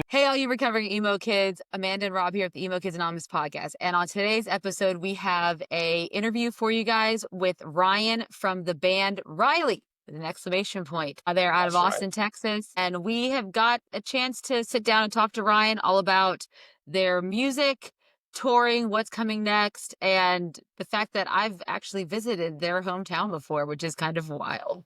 Hey, all you recovering emo kids. Amanda and Rob here at the Emo Kids Anonymous podcast. And on today's episode, we have a interview for you guys with Ryan from the band Riley with an exclamation point. They're out of That's right. Austin, Texas. And we have got a chance to sit down and talk to Ryan all about their music, touring, what's coming next, and the fact that I've actually visited their hometown before, which is kind of wild.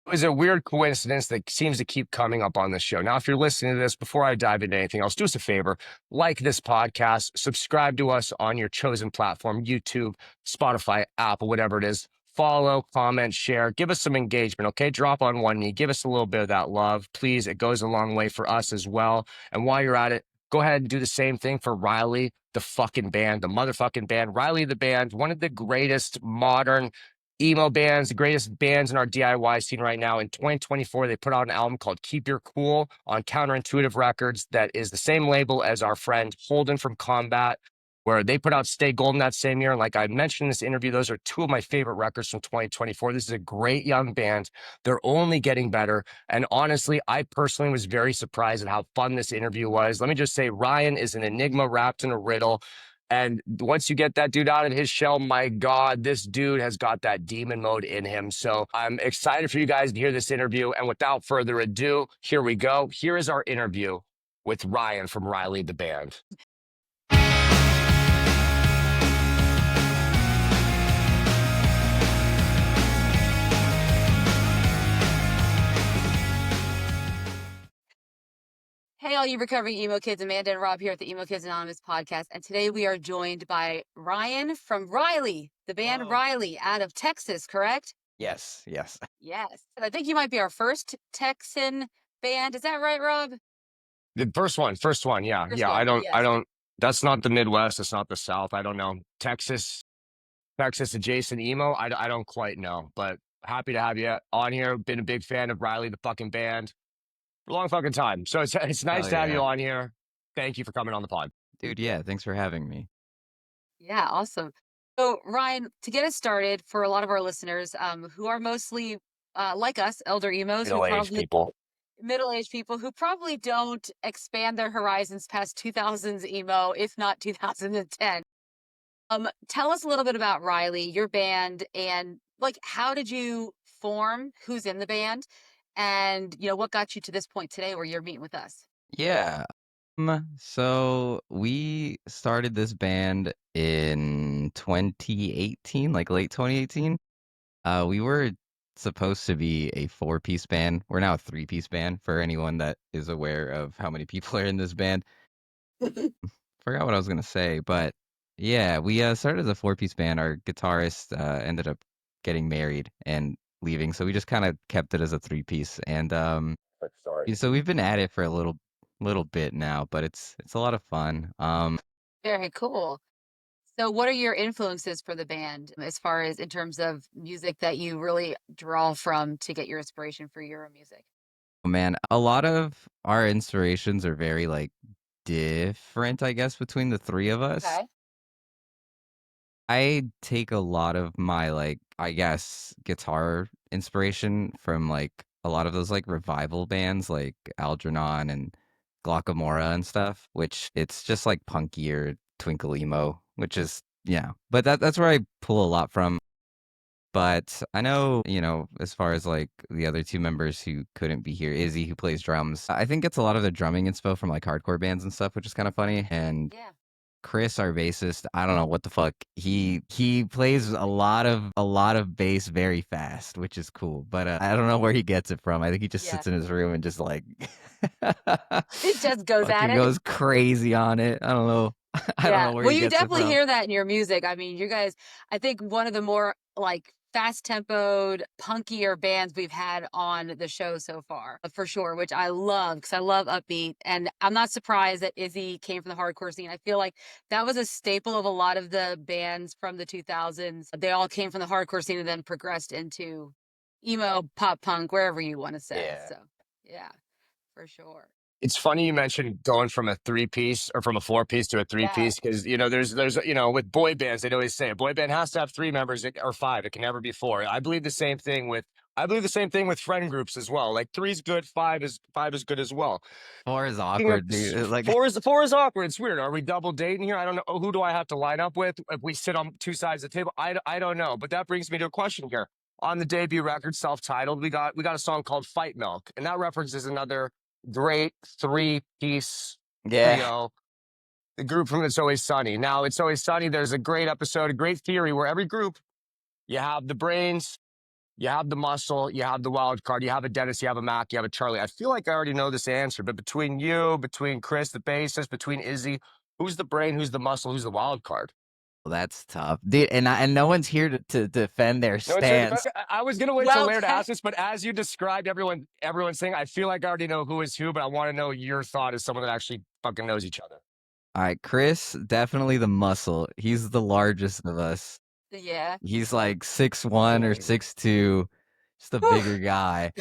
It was a weird coincidence that seems to keep coming up on this show. Now, if you're listening to this, before I dive into anything else, do us a favor, like this podcast, subscribe to us on your chosen platform, YouTube, Spotify, Apple, whatever it is. Follow, comment, share, give us some engagement, okay? Drop on one knee, give us a little bit of that love, please. It goes a long way for us as well. And while you're at it, go ahead and do the same thing for Riley, the fucking band, the motherfucking band. Riley, the band, one of the greatest modern emo bands, the greatest bands in our DIY scene right now. In 2024, they put out an album called Keep Your Cool on Counterintuitive Records that is the same label as our friend Holden from Combat, where they put out Stay Golden that same year. And like I mentioned in this interview, those are two of my favorite records from 2024. This is a great young band. They're only getting better. And honestly, I personally was very surprised at how fun this interview was. Let me just say, Ryan is an enigma wrapped in a riddle. And once you get that dude out of his shell, my God, this dude has got that demon mode in him. So I'm excited for you guys to hear this interview. And without further ado, here we go. Here is our interview with Ryan from Riley the Band. Hey, all you recovering emo kids, Amanda and Rob here at the Emo Kids Anonymous podcast. And today we are joined by Ryan from Riley, the band Riley out of Texas, correct? Yes. Yes. I think you might be our first Texan band. Is that right, Rob? The first one. Yeah. First Yeah. one, I yes. don't, that's not the Midwest. It's not the South. I don't know. Texas adjacent emo. I don't quite know, but happy to have you on here. Been a big fan of Riley, the fucking band, for a long fucking time. So it's nice to have you on here. Thank you for coming on the pod. Dude, yeah, thanks for having me. Yeah, awesome. So, Ryan, to get us started, for a lot of our listeners who are mostly like us, elder emos, who Middle-aged probably people. middle-aged people who probably don't expand their horizons past 2000s emo, if not 2010. Tell us a little bit about Riley, your band, and like how did you form? Who's in the band? And what got you to this point today where you're meeting with us? Yeah. So we started this band in 2018, like late 2018. We were supposed to be a 4-piece band. We're now a 3-piece band for anyone that is aware of how many people are in this band. Forgot what I was gonna say, but yeah, we started as a 4-piece band. Our guitarist ended up getting married and leaving, so we just kind of kept it as a 3-piece. And Sorry. so we've been at it for a little bit now, but it's a lot of fun. Very cool. So what are your influences for the band as far as in terms of music that you really draw from to get your inspiration for your music? Man, a lot of our inspirations are very like different, I guess, between the three of us. Okay. I take a lot of my like, I guess, guitar inspiration from like a lot of those like revival bands like Algernon and Glockamora and stuff, which it's just like punkier twinkle emo, which is but that's where I pull a lot from. But I know, as far as like the other two members who couldn't be here, Izzy, who plays drums, I think it's a lot of the drumming inspo from like hardcore bands and stuff, which is kind of funny. And Yeah. Chris, our bassist, I don't know what the fuck. He plays a lot of bass very fast, which is cool. But I don't know where he gets it from. I think he just sits in his room and just like It just goes at it. Goes crazy on it. I don't know. I don't know where Well, he you gets it definitely from. hear that in your music. I mean, you guys, I think one of the more like fast-tempoed, punkier bands we've had on the show so far, for sure, which I love because I love upbeat. And I'm not surprised that Izzy came from the hardcore scene. I feel like that was a staple of a lot of the bands from the 2000s. They all came from the hardcore scene and then progressed into emo, pop punk, wherever you want to say. Yeah. So, yeah, for sure. It's funny you mentioned going from a 3-piece or from a 4-piece to a 3-piece because there's with boy bands they'd always say a boy band has to have 3 members or 5. It can never be 4. I believe the same thing with I believe the same thing with friend groups as well. Like three's good, five is good as well. 4 is Speaking of awkward, dude. Like, four is awkward. It's weird. Are we double dating here? I don't know. Who do I have to line up with if we sit on two sides of the table? I don't know. But that brings me to a question here. On the debut record, self-titled, we got a song called "Fight Milk," and that references another great three-piece yeah. trio, the group from It's Always Sunny. Now, It's Always Sunny. There's a great episode, a great theory where every group you have the brains, you have the muscle, you have the wild card, you have a Dennis, you have a Mac, you have a Charlie. I feel like I already know this answer, but between you, between Chris, the bassist, between Izzy, who's the brain, who's the muscle, who's the wild card? Well, that's tough, dude. And no one's here to defend their No, it's here. stance. I was gonna wait till Well, later to ask this, but as you described everyone's saying, I feel like I already know who is who, but I want to know your thought as someone that actually fucking knows each other. All right, Chris, definitely the muscle. He's the largest of us. yeah. He's like 6'1" or 6'2", just a Whew. bigger guy.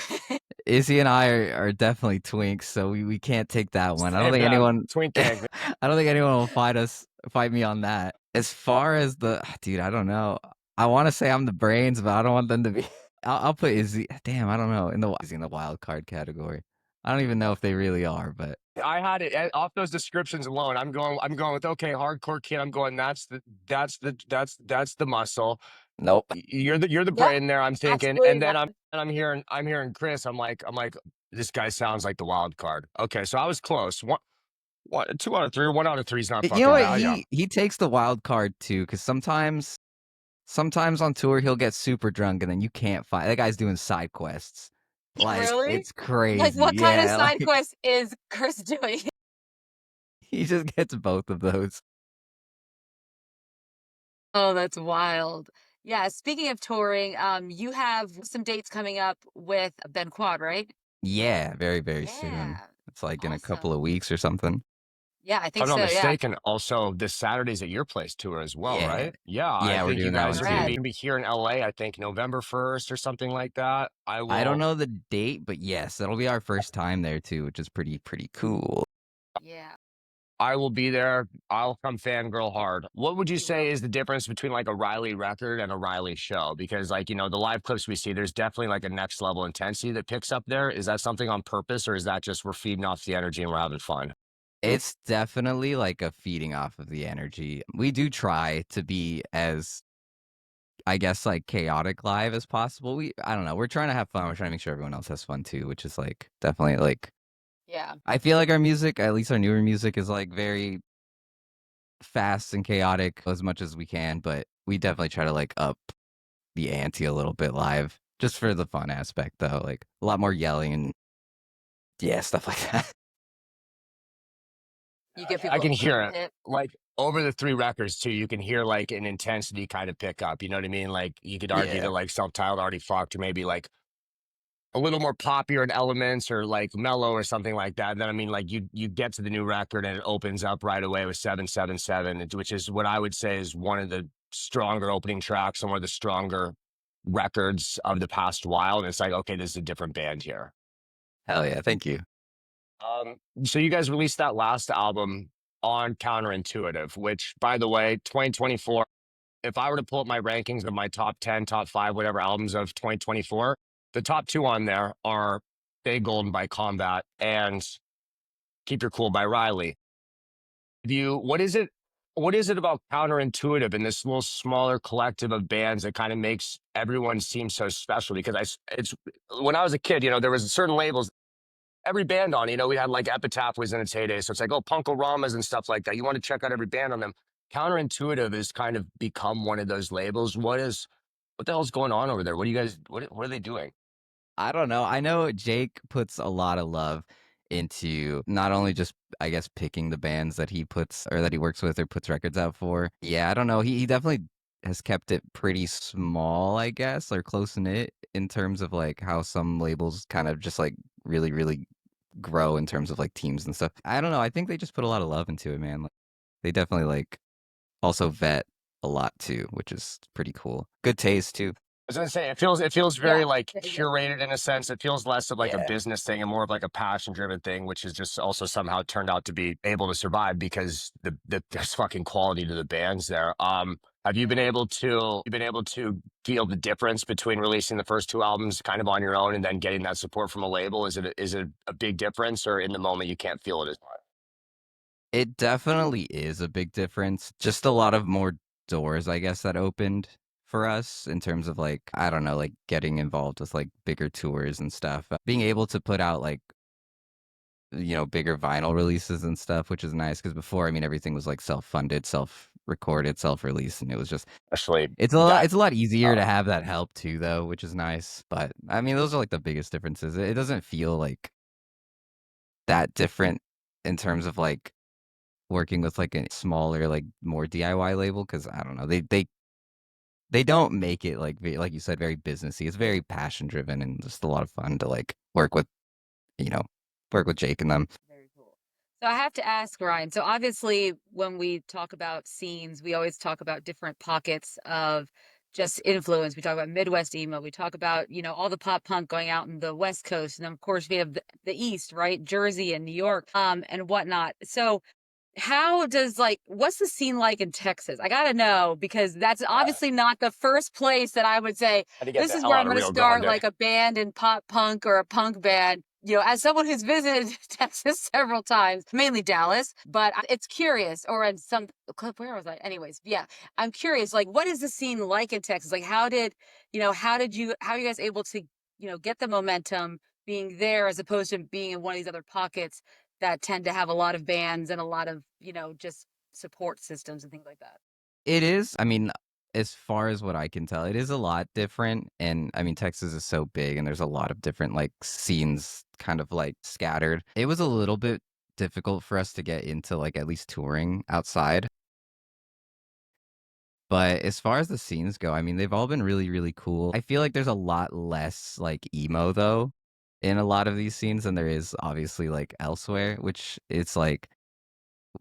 Izzy and I are definitely twinks, so we can't take that one. I don't Same think them, anyone twink gang. I don't think anyone will fight me on that. As far as the dude, I don't know. I want to say I'm the brains, but I don't want them to be. I'll put Izzy. Damn, I don't know. Izzy in the wild card category. I don't even know if they really are, but I had it off those descriptions alone. I'm going with okay, hardcore kid. I'm going. That's the muscle. nope. You're the Yep. brain there. I'm thinking, Absolutely and then not. I'm hearing Chris. I'm like, this guy sounds like the wild card. Okay, so I was close. One, 2 out of 3, 1 out of 3 is not You know fucking what? bad. Yeah. He takes the wild card too, because sometimes on tour he'll get super drunk and then you can't fight. That guy's doing side quests. Like Really? it's Like, crazy. what kind of Yeah, side like quest is Chris doing? he just gets both of those. Oh, that's wild. Yeah, speaking of touring, you have some dates coming up with Ben Quad, right? Yeah, very, very soon. Yeah. It's like in a couple Awesome. of weeks or something. Yeah, I If I'm think not so, yeah. mistaken, also this Saturday's at your place tour as well, Yeah. right? Yeah, I Yeah, we're think you doing that guys one Oh, are gonna too. be, rad. gonna be here in LA. I think November 1st or something like that. I I don't will. know the date, but yes, that'll be our first time there too, which is pretty cool. Yeah, I will be there. I'll come fangirl hard. What would you you will. say is the difference between like a Riley record and a Riley show? Because like, the live clips we see, there's definitely like a next level intensity that picks up there. Is that something on purpose or is that just we're feeding off the energy and we're having fun? It's definitely like a feeding off of the energy. We do try to be as, I guess, like chaotic live as possible. I don't know. We're trying to have fun. We're trying to make sure everyone else has fun too, which is like definitely like, Yeah. I feel like our music, at least our newer music, is like very fast and chaotic as much as we can, but we definitely try to like up the ante a little bit live just for the fun aspect though. Like a lot more yelling and yeah, stuff like that. You get I people can hear into it. it. Like over the 3 records too, you can hear like an intensity kind of pick up. You know what I mean? Like you could argue Yeah. that like self-titled already fucked or maybe like a little more poppier in elements or like mellow or something like that. Then I mean, like you get to the new record and it opens up right away with 777, which is what I would say is one of the stronger opening tracks and one of the stronger records of the past while. And it's like, okay, this is a different band here. Hell yeah. Thank you. So you guys released that last album on Counterintuitive, which by the way, 2024, if I were to pull up my rankings of my top 10, top 5, whatever albums of 2024, the top 2 on there are Stay Golden by Combat and Keep Your Cool by Riley. What is it about Counterintuitive and this little smaller collective of bands that kind of makes everyone seem so special? Because it's when I was a kid, there was certain labels every band on, we had like Epitaph was in its heyday. So it's like, oh, Punkoramas and stuff like that. You want to check out every band on them. Counterintuitive has kind of become one of those labels. What the hell's going on over there? What do you guys, what are they doing? I don't know. I know Jake puts a lot of love into not only just, I guess, picking the bands that he puts or that he works with or puts records out for. Yeah, I don't know. He definitely has kept it pretty small, I guess, or close knit in terms of like how some labels kind of just like really, really grow in terms of like teams and stuff. I don't know. I think they just put a lot of love into it, man. Like, they definitely like also vet a lot too, which is pretty cool. Good taste too. I was gonna say it feels Yeah. very like Very good. curated in a sense. It feels less of like a Yeah. business thing and more of like a passion driven thing, which is just also somehow turned out to be able to survive because there's fucking quality to the bands there. Have you been able to feel the difference between releasing the first two albums kind of on your own and then getting that support from a label? Is it a big difference, or in the moment you can't feel it as much? It definitely is a big difference. Just a lot of more doors, I guess, that opened for us in terms of like, I don't know, like getting involved with like bigger tours and stuff. Being able to put out like, bigger vinyl releases and stuff, which is nice because before, I mean, everything was like self-funded, self-recorded, self-released, and it was just Especially it's a lot that. it's a lot easier to Uh, have that help too, though, which is nice. But I mean, those are like the biggest differences. It doesn't feel like that different in terms of like working with like a smaller, like more DIY label because I don't know, they don't make it like like you said, very businessy. It's very passion driven and just a lot of fun to like you know, work with Jake and them. Very cool. So I have to ask Ryan. So obviously, when we talk about scenes, we always talk about different pockets of just influence. We talk about Midwest emo. We talk about all the pop punk going out in the West Coast, and then of course we have the East, right? Jersey and New York, and whatnot. So how does what's the scene like in Texas? I gotta know because that's yeah, obviously not the first place that I would say, had to get this the is hell where out I'm of gonna Rio start Grande. like a band in pop punk or a punk band. As someone who's visited Texas several times, mainly Dallas, but it's curious, or in some clip, where was I? Anyways, yeah, I'm curious, like, what is the scene like in Texas? Like, how are you guys able to, get the momentum being there as opposed to being in one of these other pockets that tend to have a lot of bands and a lot of, just support systems and things like that. It is. I mean, as far as what I can tell, it is a lot different. And I mean, Texas is so big and there's a lot of different like scenes kind of like scattered. It was a little bit difficult for us to get into like at least touring outside. But as far as the scenes go, I mean, they've all been really, really cool. I feel like there's a lot less like emo though in a lot of these scenes than there is obviously like elsewhere, which it's like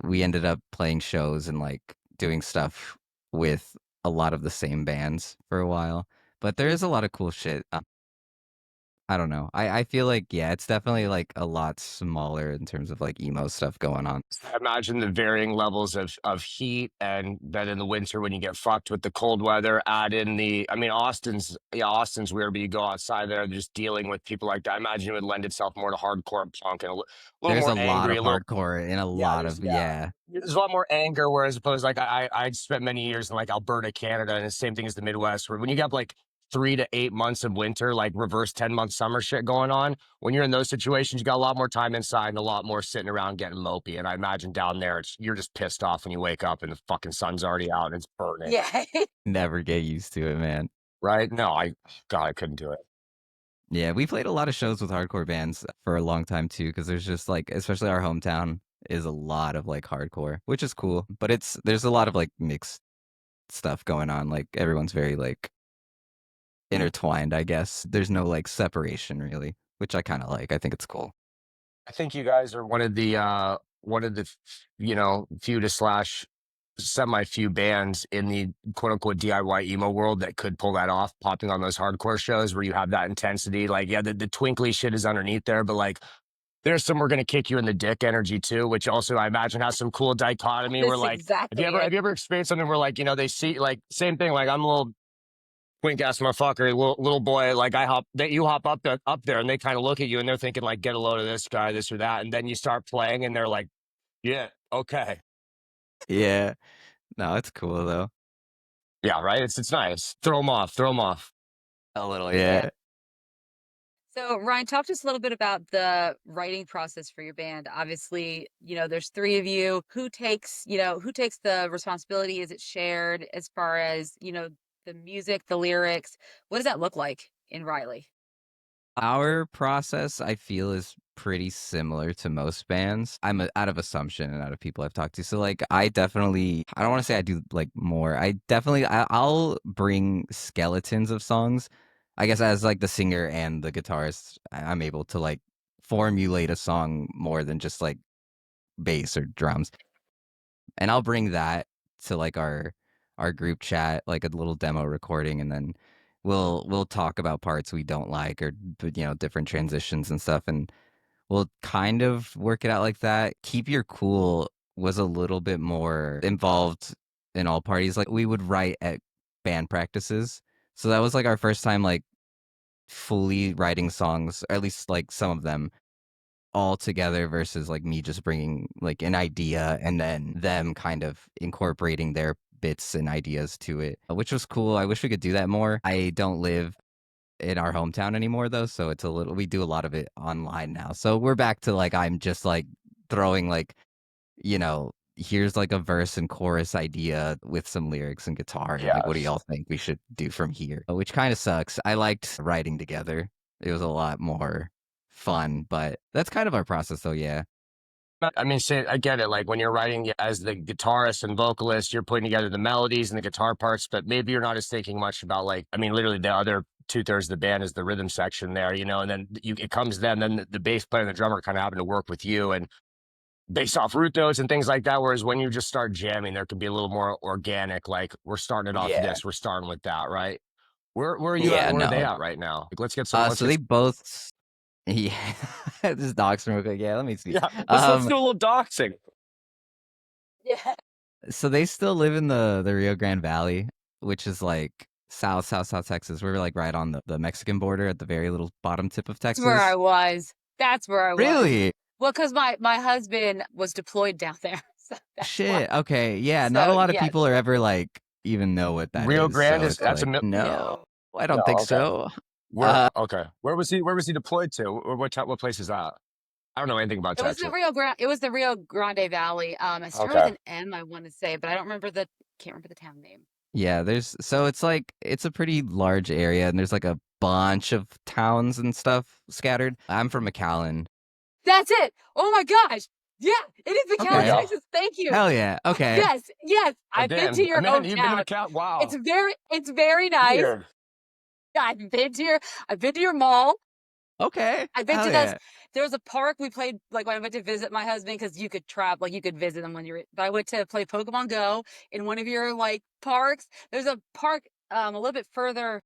we ended up playing shows and like doing stuff with a lot of the same bands for a while. But there is a lot of cool shit. I don't know. I feel like yeah, it's definitely like a lot smaller in terms of like emo stuff going on. I imagine the varying levels of heat, and then in the winter when you get fucked with the cold weather, add in I mean, Austin's weird, but you go outside there, just dealing with people like that. I imagine it would lend itself more to hardcore punk and little There's more a lot angry, of a little hardcore and a yeah, lot of yeah. there's a lot more anger. Whereas opposed like I spent many years in like Alberta, Canada, and the same thing as the Midwest, where when you got like 3 to 8 months of winter, like reverse 10 month summer shit going on, when you're in those situations, you got a lot more time inside and a lot more sitting around getting mopey. And I imagine down there, you're just pissed off when you wake up and the fucking sun's already out and it's burning. Yeah. Never get used to it, man. Right? No, God, I couldn't do it. Yeah, we played a lot of shows with hardcore bands for a long time too, because there's just like, especially our hometown is a lot of like hardcore, which is cool. But there's a lot of like mixed stuff going on. Like everyone's very like intertwined, I guess. There's no like separation really, which I kind of like. I think it's cool. I think you guys are one of the few to slash semi few bands in the quote unquote DIY emo world that could pull that off, popping on those hardcore shows where you have that intensity. Like, yeah, the twinkly shit is underneath there, but like there's some we're gonna kick you in the dick energy too, which also I imagine has some cool dichotomy where That's like exactly it. have you ever experienced something where like, they see like same thing, like I'm a little twink ass motherfucker, little boy, like you hop up there and they kind of look at you and they're thinking like, get a load of this guy, this or that. And then you start playing and they're like, yeah, okay. Yeah, no, it's cool though. Yeah, right. It's nice. Throw them off. Throw them off. A little, Yeah. yeah. So, Ryan, talk to us a little bit about the writing process for your band. Obviously, there's three of you. Who takes the responsibility? Is it shared as far as, the music, the lyrics? What does that look like in Riley? Our process, I feel, is pretty similar to most bands. I'm out of assumption and out of people I've talked to. So, like, I don't want to say I do like more. I'll bring skeletons of songs. I guess as like the singer and the guitarist, I'm able to like formulate a song more than just like bass or drums. And I'll bring that to like our group chat, like a little demo recording, and then we'll talk about parts we don't like or different transitions and stuff, and we'll kind of work it out like that. Keep Your Cool was a little bit more involved in all parties. Like we would write at band practices. So that was like our first time like fully writing songs, or at least like some of them all together versus like me just bringing like an idea and then them kind of incorporating their bits and ideas to it, which was cool. I wish we could do that more. I don't live in our hometown anymore though, so it's a little, we do a lot of it online now. So we're back to like I'm just like throwing like, here's like a verse and chorus idea with some lyrics and guitar. And like, what do Yes. y'all think we should do from here? Which kind of sucks. I liked writing together. It was a lot more fun, but that's kind of our process though. Yeah. I mean, say, I get it. Like when you're writing as the guitarist and vocalist, you're putting together the melodies and the guitar parts, but maybe you're not as thinking much about like, I mean, literally the other 2/3 of the band is the rhythm section there, and then it comes then the bass player and the drummer kind of happen to work with you and based off root notes and things like that. Whereas when you just start jamming, there can be a little more organic, like we're starting it off Yeah. this, we're starting with that, right? Where are you at? Yeah. Where are they No. at right now? Like, let's So get they both, yeah, this docs real quick. Yeah. Let me see. yeah, let's do a little doxing. Yeah. So they still live in the Rio Grande Valley, which is like South Texas. We're like right on the Mexican border at the very little bottom tip of That's where I Texas. was. That's where I was. Really? Well, because my husband was deployed down there, so that's why. Shit. Okay. Yeah. Not a So, lot of yes. people are ever like even know what that Rio is. Grande So is it's that's a like, no, I no, don't think okay. so. Where okay. Where was he deployed to? Or what place is that? I don't know anything about Texas. It was the Rio Grande Valley. It started with Okay. an M, I want to say, but I don't remember can't remember the town name. Yeah. So it's like, it's a pretty large area and there's like a bunch of towns and stuff scattered. I'm from McAllen. That's it. Oh my gosh. Yeah, it is There you McAllen, Okay. go. Texas. Thank you. Hell yeah. Okay. Yes, yes. Oh, I've been to damn. your Man, you've been to hometown. Macau. Wow. It's very nice. Weird. I've been to your mall. Okay. I've been Hell to those. yeah. There was a park we played like when I went to visit my husband because you could travel, like you could visit them when you're. But I went to play Pokemon Go in one of your like parks. There's a park a little bit further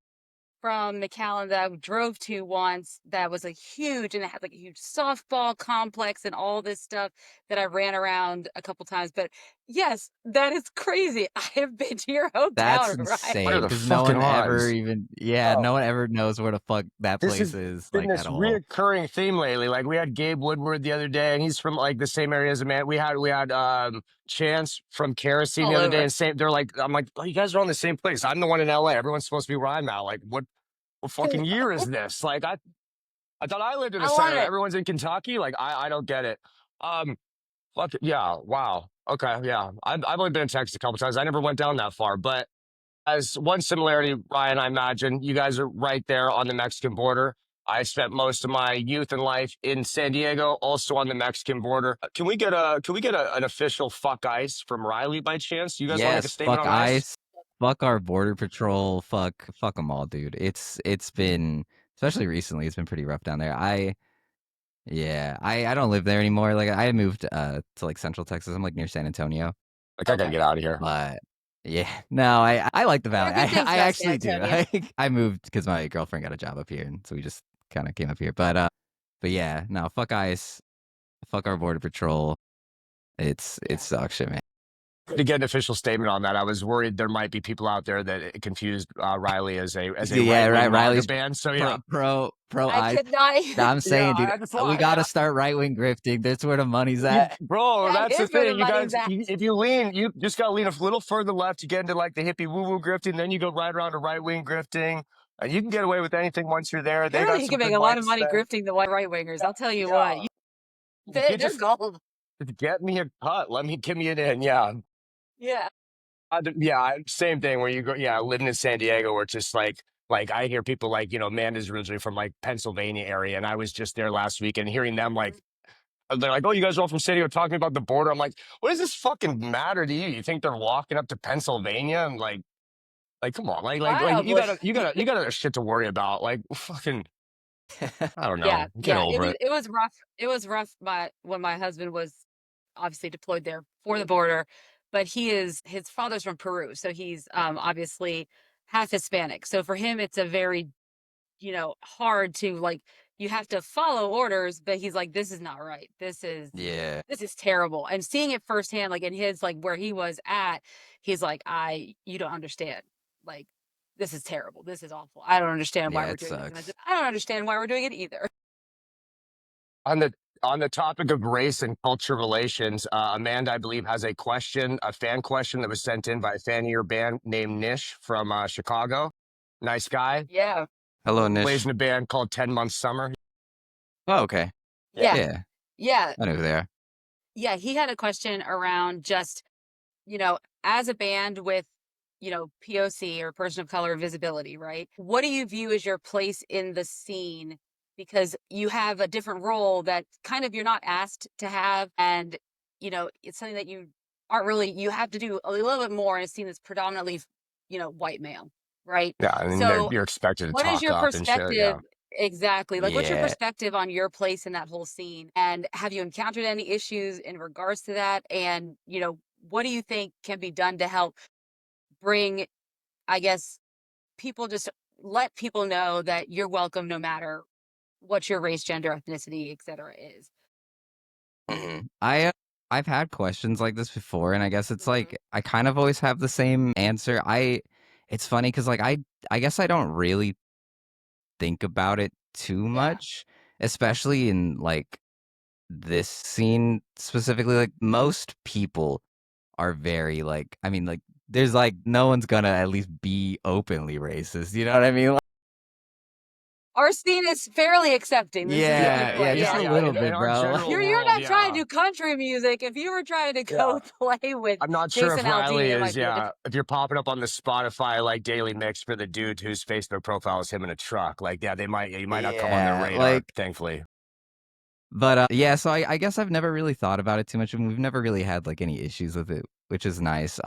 from McAllen that I drove to once that was like huge and it had like a huge softball complex and all this stuff that I ran around a couple times. But yes, that is crazy. I have been to your That's hometown, right? What are insane the because no fucking one ever odds? even, yeah, Oh, no one ever knows where the fuck that this place has is, been like, this at all. reoccurring theme lately. Like we had Gabe Woodward the other day, and he's from like the same area as a man. We had Chance from Kerosene the All other day, over. and same. They're like, I'm like, oh, you guys are on the same place. I'm the one in LA. Everyone's supposed to be where I'm at. Like, what fucking year is this? Like, I thought I lived in the I love center. it. Everyone's in Kentucky. Like, I don't get it. Fuck it. Yeah. Wow. Okay. Yeah. I've only been in Texas a couple times. I never went down that far, but as one similarity, Ryan, I imagine you guys are right there on the Mexican border. I spent most of my youth and life in San Diego, also on the Mexican border. An official fuck ice from Riley by chance? You guys want to make a Yes, statement fuck on ice? ICE, fuck our border patrol, fuck them all, dude. It's been, especially recently, it's been pretty rough down there. Yeah, I don't live there anymore. Like I moved to like Central Texas. I'm like near San Antonio. Like I gotta Okay. get out of here. But yeah, no, I like the There valley. are good things I about San actually do. Antonio. I moved because my girlfriend got a job up here, and so we just kind of came up here. But yeah, no, fuck ICE, fuck our border patrol. It sucks, shit, man. To get an official statement on that, I was worried there might be people out there that confused Riley as a Yeah, right right. wing MAGA Riley's band. So yeah, pro I ICE. could not I'm yeah, saying, dude, I just we thought, gotta yeah. start right wing grifting. That's where the money's at. Bro, that that's the is where the thing. You money's guys, at. if you lean, you just gotta lean a little further left. You get into like the hippie woo woo grifting, then you go right around to right wing grifting. And you can get away with anything once you're there. They Apparently, got you some can make good a money lot to of money spend. grifting the white right wingers. I'll tell you what, Yeah, get they're just gold. get me a cut. Give me it in. Yeah, Yeah. yeah. Same thing where you go. Yeah, living in San Diego, where it's just like I hear people like Amanda's originally from like Pennsylvania area, and I was just there last week and hearing them like. Mhm. They're like, oh, you guys are all from San Diego talking about the border. I'm like, what does this fucking matter to you? You think they're walking up to Pennsylvania and like, come on, you Probably. got shit to worry about. Like, fucking, I don't Yeah, know. Get yeah. over it. It was rough. It was rough. When my husband was obviously deployed there for the border, but his father's from Peru, so he's obviously half Hispanic. So for him, it's a very hard to like you have to follow orders, but he's like, this is not right. Yeah. This is terrible. And seeing it firsthand, like in his like where he was at, he's like, you don't understand. Like, this is terrible. This is awful. I don't understand why Yeah, we're it doing this. And I sucks. said, I don't understand why we're doing it either. On the topic of race and culture relations, Amanda, I believe, has a question, a fan question that was sent in by a fan of your band named Nish from Chicago. Nice guy. Yeah. Hello, Plays Nish. in a band called 10 Months Summer. Oh, okay. Yeah. Yeah. Yeah, Yeah. I know who they are. Yeah. He had a question around just, as a band with, POC or person of color visibility, right? What do you view as your place in the scene? Because you have a different role that kind of you're not asked to have. And, it's something that you aren't really, you have to do a little bit more in a scene that's predominantly, white male, right? Yeah, I mean, So, you're expected to what is talk your up and shit. Yeah. perspective? Exactly. Like, what's your Yeah. perspective on your place in that whole scene? And have you encountered any issues in regards to that? And, what do you think can be done to help bring, I guess, people just let people know that you're welcome no matter what your race, gender, ethnicity, etc. is? Mhm. I've had questions like this before, and I guess it's Hmm. like I kind of always have the same answer. It's funny because like I guess I don't really think about it too Yeah. much, especially in like this scene specifically. Like most people are very like I mean like there's like no one's gonna at least be openly racist. You know what I mean? Like, Our scene is fairly accepting. This is a Yeah, good yeah, yeah, yeah, point. just yeah, a Yeah. yeah. little In bit, our bro. general You're world, not trying yeah. to do country music. If you were trying to Yeah. go play with I'm not sure if Jason Aldean, Riley it is, might be a yeah, different. if you're popping up on the Spotify like daily mix for the dude whose Facebook profile is him in a truck, like, yeah, you might not come on their Yeah, radar, like thankfully. but, yeah, so I guess I've never really thought about it too much, and we've never really had, like, any issues with it, which is nice.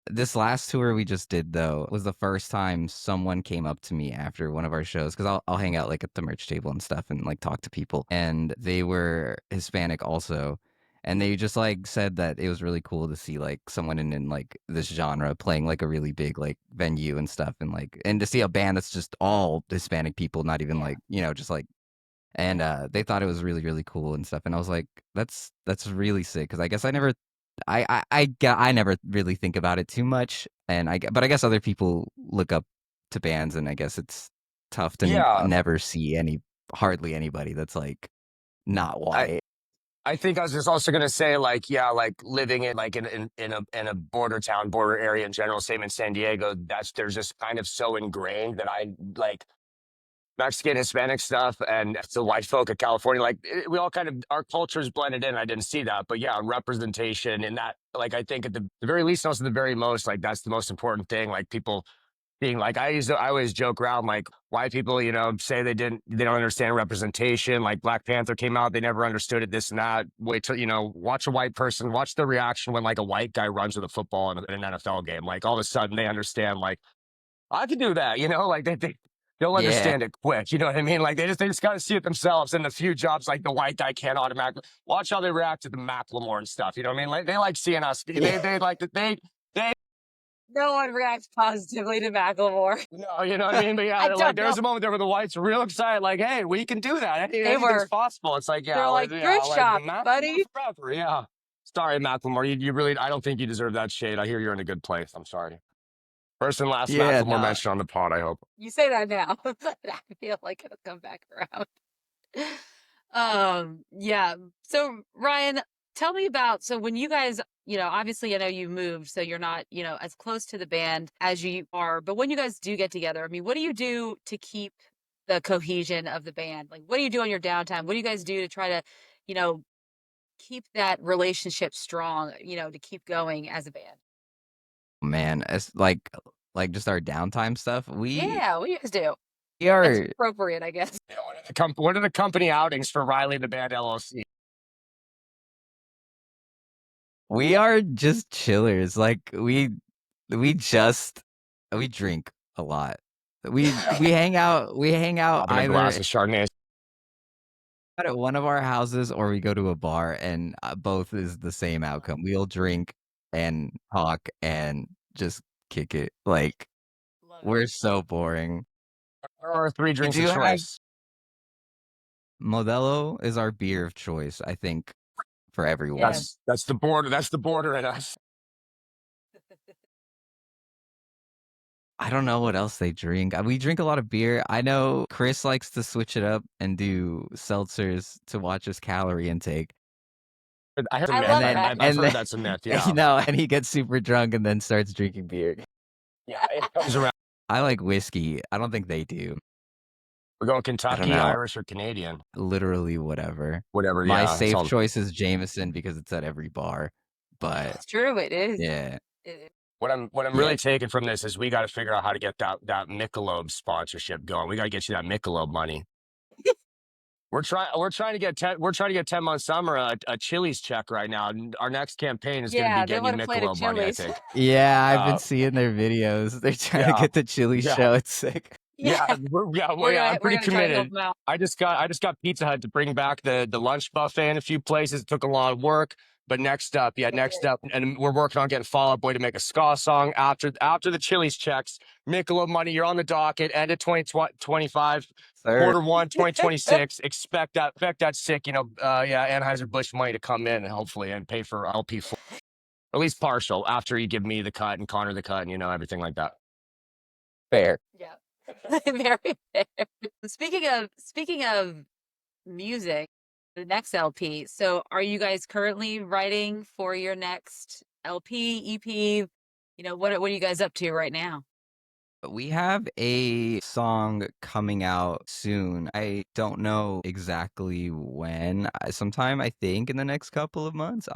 This last tour we just did, though, was the first time someone came up to me after one of our shows because 'cause I'll hang out, like, at the merch table and stuff and, like, talk to people, and they were Hispanic also, and they just, like, said that it was really cool to see, like, someone in, like, this genre playing, like, a really big, like, venue and stuff, and, like and to see a band that's just all Hispanic people, not even, Yeah. like, just, like and, they thought it was really, really cool and stuff, and I was like, "That's really sick." Because I guess I never really think about it too much, and but I guess other people look up to bands, and I guess it's tough to Yeah, never see hardly anybody that's, like, not I white. I think I was just also gonna say, like, yeah, like living in like in a border town, border area in general, same in San Diego, there's just kind of so ingrained that I like Mexican, Hispanic stuff, and it's the white folk of California. Like we all kind of our cultures blended in. I didn't see that, but yeah, representation in that. Like I think at the very least, also the very most, like that's the most important thing. Like people being like, I always joke around like white people, say they don't understand representation. Like Black Panther came out, they never understood it. This and that. Wait till watch a white person, watch the reaction when like a white guy runs with a football in an NFL game. Like all of a sudden they understand. Like I can do that, like they'll Yeah. understand it quick. You know what I mean? Like they just got to see it themselves. And the few jobs like the white guy can't automatically watch how they react to the Macklemore and stuff. You know what I mean? Like they like seeing us. Yeah. They like that they No one reacts positively to Macklemore. no, you know what I mean? But I yeah, like don't there know. was a moment there where the whites were real excited, like, hey, we can do that. They Anything's were. possible. It's like, They're like yeah, thrift like shop, Macklemore buddy. forever. Yeah. Sorry, Macklemore. You really I don't think you deserve that shade. I hear you're in a good place. I'm sorry. First and last Yeah, Macklemore no. mention on the pod, I hope. You say that now, but I feel like it'll come back around. Yeah. So Ryan, tell me about so when you guys, obviously I know you moved, so you're not, as close to the band as you are, but when you guys do get together, I mean, what do you do to keep the cohesion of the band? Like what do you do on your downtime? What do you guys do to try to, you know, keep that relationship strong, to keep going as a band? Man, it's like just our downtime stuff, Yeah, what do you guys do? we That's are appropriate, I guess. Yeah, what are the company outings for Riley and the Band LLC? we are just chillers, like, we drink a lot. We hang out Popping a glass either of Chardonnay. at one of our houses or we go to a bar, and, both is the same outcome. We'll drink and talk and just kick it. Like, Love it. we're so boring. Or three We drinks of do have choice. Modelo is our beer of choice, I think, for everyone. Yeah. That's the border. That's the border in us. I don't know what else they drink. We drink a lot of beer. I know Chris likes to switch it up and do seltzers to watch his calorie intake. I heard a I myth. love And then that. I've and heard then that's a myth. you Yeah. know, and he gets super drunk and then starts drinking beer. Yeah. It comes around. I like whiskey. I don't think they do. We're going I don't Kentucky, know. Irish, or Canadian. Literally whatever. Whatever. My Yeah. It's safe all choice is Jameson because it's at every bar. But It's true. It is. yeah. what I'm Yeah. really taking from this is we got to figure out how to get that Michelob sponsorship going. We got to get you that Michelob money. We're trying to get 10 month summer a Chili's check right now. Our next campaign is going to be Yeah, they getting you want to play to Michelob money, I Chili's. think. Yeah, I've been Uh, seeing their videos. They're trying to yeah, get the chili yeah, show. It's sick. Yeah, I'm we're pretty gonna try to help committed. them out. I just got Pizza Hut to bring back the lunch buffet in a few places. It took a lot of work, but next up, and we're working on getting Fall Out Boy to make a ska song after the Chili's checks. Michelob money, you're on the docket. End of 2025, Sir. Q1 2026. Expect that sick, Anheuser Busch money to come in and hopefully and pay for LP4, or at least partial after you give me the cut and Connor the cut and everything like that. Fair. Yeah. Very fair. Speaking of music, the next LP. So are you guys currently writing for your next LP, EP? What are you guys up to right now? We have a song coming out soon. I don't know exactly when. Sometime I think in the next couple of months.